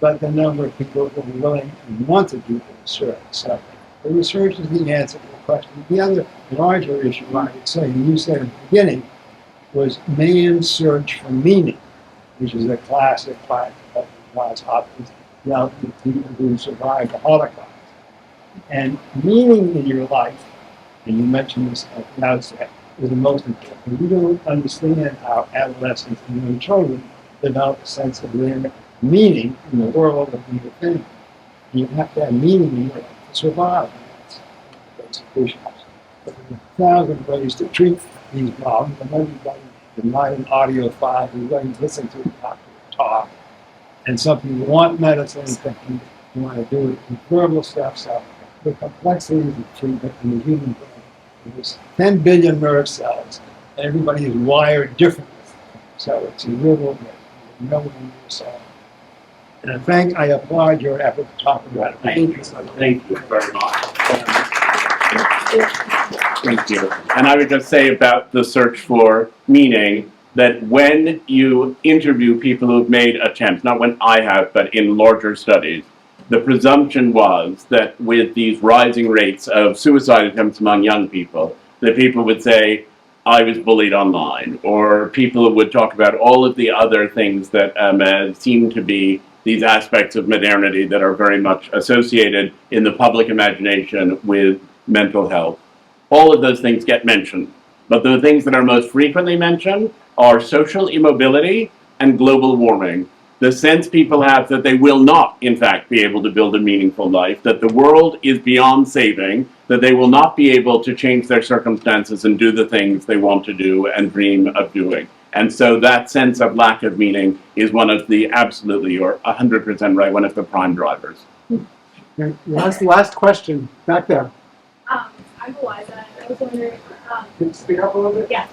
but the number of people who are willing and want to do the research. So the research is the answer to the question. The other larger issue, I would say, and you said at the beginning, was man's search for meaning, which is a classic fight of Johns Hopkins about the people who survived the Holocaust. And meaning in your life, and you mentioned this at the outset, is the most important. We don't understand how adolescents and young children develop a sense of their meaning in the world of the thing. You have to have meaning in your life to survive. That's basic issues. But there are 1,000 ways to treat these problems, and everybody is not an audiophile who's going to listen to a doctor talk. And some people want medicine, some people want to do it in verbal stuff. So the complexities of treatment in the human brain. There's 10 billion nerve cells, and everybody is wired differently. So it's a real no one yourself. And I applaud your effort to talk about it. Thank you very much. Thank you. And I would just say about the search for meaning that when you interview people who've made attempts, not when I have, but in larger studies, the presumption was that with these rising rates of suicide attempts among young people, that people would say, I was bullied online, or people would talk about all of the other things that seem to be these aspects of modernity that are very much associated in the public imagination with mental health. All of those things get mentioned, but the things that are most frequently mentioned are social immobility and global warming. The sense people have that they will not, in fact, be able to build a meaningful life, that the world is beyond saving, that they will not be able to change their circumstances and do the things they want to do and dream of doing. And so that sense of lack of meaning is one of the absolutely, you're 100% right, one of the prime drivers. Last question, back there. I'm Eliza, and I was wondering, Can you speak up a little bit? yeah,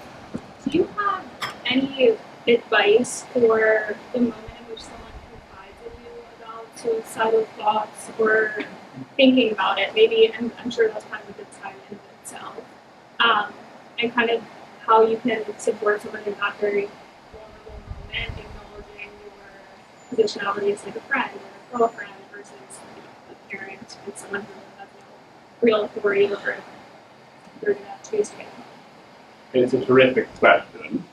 do you have any advice for the moment in which someone confides in you about suicidal thoughts or thinking about it? Maybe, and I'm sure that's kind of a good sign in itself. And kind of how you can support someone in that very vulnerable moment, acknowledging your positionality as like a friend or a girlfriend versus a parent and someone who has no real authority over that choice. It's a terrific question.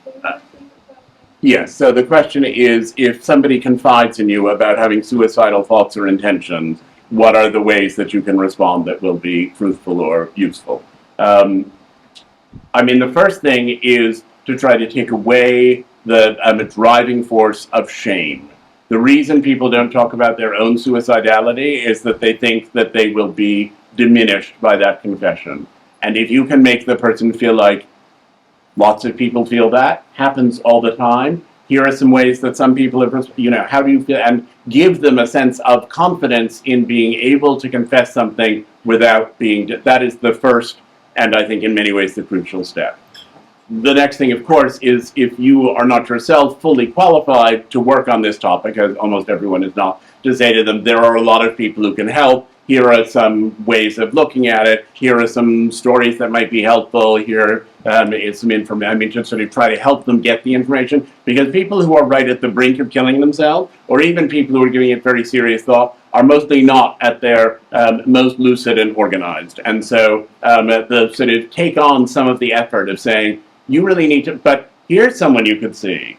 Yes, so the question is, if somebody confides in you about having suicidal thoughts or intentions, what are the ways that you can respond that will be truthful or useful? I mean, the first thing is to try to take away the driving force of shame. The reason people don't talk about their own suicidality is that they think that they will be diminished by that confession. And if you can make the person feel like lots of people feel that, happens all the time, here are some ways that some people have, how do you feel, and give them a sense of confidence in being able to confess something without being, that is the first, and I think in many ways the crucial step. The next thing, of course, is if you are not yourself fully qualified to work on this topic, as almost everyone is not, to say to them, there are a lot of people who can help. here are some ways of looking at it, here are some stories that might be helpful, here is some information. I mean, just sort of try to help them get the information, because people who are right at the brink of killing themselves, or even people who are giving it very serious thought, are mostly not at their most lucid and organized. And so the sort of take on some of the effort of saying, you really need to, but here's someone you could see.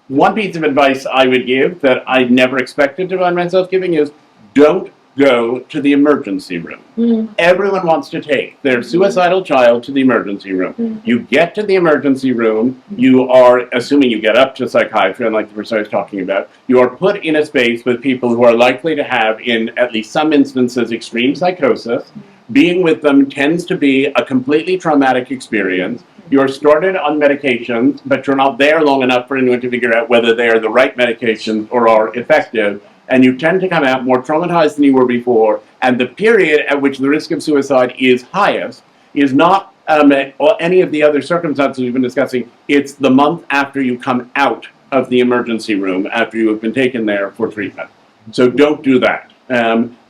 One piece of advice I would give that I never expected to find myself giving is, don't go to the emergency room. Everyone wants to take their suicidal child to the emergency room. You get to the emergency room, you are, assuming you get up to psychiatry, unlike the person I was talking about, you are put in a space with people who are likely to have, in at least some instances, extreme psychosis. Being with them tends to be a completely traumatic experience. You're started on medications, but you're not there long enough for anyone to figure out whether they are the right medications or are effective. And you tend to come out more traumatized than you were before. And the period at which the risk of suicide is highest is not any of the other circumstances we've been discussing. It's the month after you come out of the emergency room, after you have been taken there for treatment. So don't do that.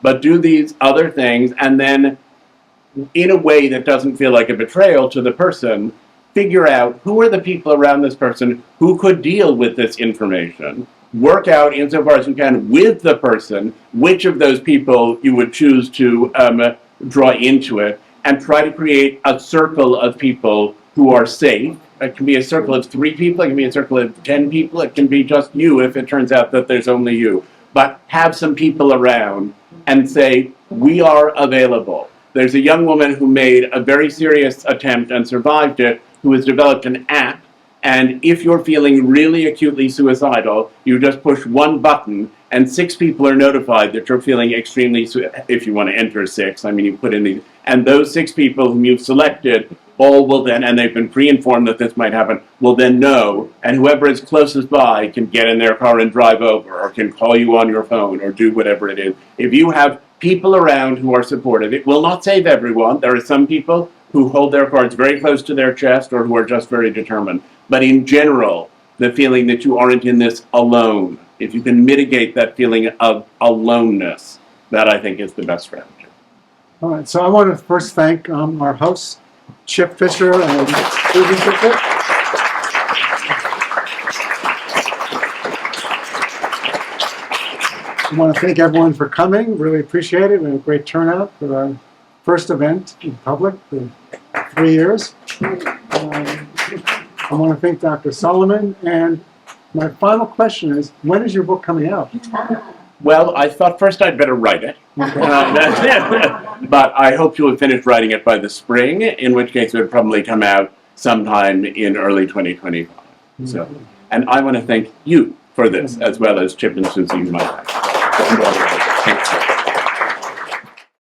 But do these other things, and then in a way that doesn't feel like a betrayal to the person, figure out who are the people around this person who could deal with this information. Work out, insofar as you can, with the person, which of those people you would choose to draw into it, and try to create a circle of people who are safe. It can be a circle of 3 people, it can be a circle of 10 people, it can be just you if it turns out that there's only you. But have some people around and say, we are available. There's a young woman who made a very serious attempt and survived it, who has developed an app. And if you're feeling really acutely suicidal, you just push one button and 6 people are notified that you're feeling extremely, if you want to enter 6, I mean, you put in these, and those 6 people whom you've selected all will then, and they've been pre-informed that this might happen, will then know, and whoever is closest by can get in their car and drive over, or can call you on your phone, or do whatever it is. If you have people around who are supportive, it will not save everyone. There are some people who hold their cards very close to their chest, or who are just very determined. But in general, the feeling that you aren't in this alone, if you can mitigate that feeling of aloneness, that I think is the best strategy. All right, so I want to first thank our hosts, Chip Fisher and Susan Fisher. I want to thank everyone for coming. Really appreciate it. We had a great turnout for our first event in public for 3 years. I want to thank Dr. Solomon. And my final question is, when is your book coming out? Well, I thought first I'd better write it. But I hope you'll have finished writing it by the spring, in which case it would probably come out sometime in early 2025. So, and I want to thank you for this, as well as Chip and Susie, my